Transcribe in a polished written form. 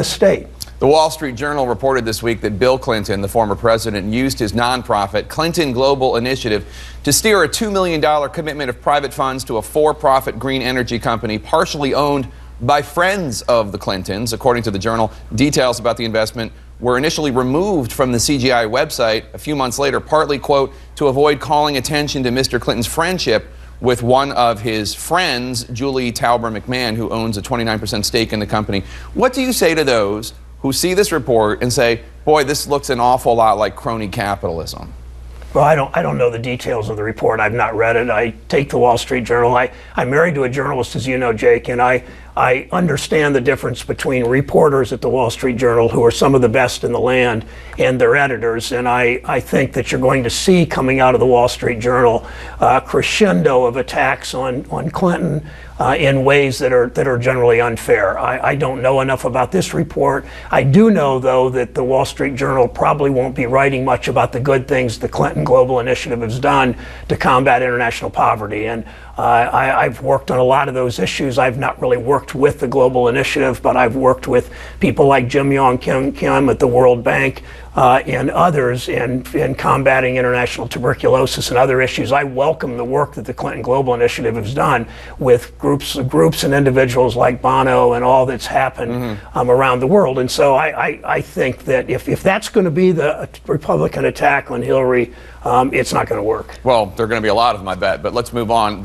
the state. The Wall Street Journal reported this week that Bill Clinton, the former president, used his nonprofit Clinton Global Initiative to steer a $2 million commitment of private funds to a for-profit green energy company partially owned by friends of the Clintons. According to the Journal, details about the investment were initially removed from the CGI website a few months later, partly, quote, to avoid calling attention to Mr. Clinton's friendship with one of his friends, Julie Tauber McMahon, who owns a 29% stake in the company. What do you say to those who see this report and say, boy, this looks an awful lot like crony capitalism? Well, I don't know the details of the report. I've not read it. I take the Wall Street Journal. I'm married to a journalist, as you know, Jake, and I understand the difference between reporters at the Wall Street Journal, who are some of the best in the land, and their editors. And I think that you're going to see coming out of the Wall Street Journal a crescendo of attacks on Clinton in ways that are generally unfair. I don't know enough about this report. I do know, though, that the Wall Street Journal probably won't be writing much about the good things the Clinton Global Initiative has done to combat international poverty. And I've worked on a lot of those issues. I've not really worked with the Global Initiative, but I've worked with people like Jim Yong Kim at the World Bank and others in combating international tuberculosis and other issues. I welcome the work that the Clinton Global Initiative has done with groups and individuals like Bono and all that's happened around the world. And so I think that if that's going to be the Republican attack on Hillary, it's not going to work. Well, there are going to be a lot of them, I bet, but let's move on.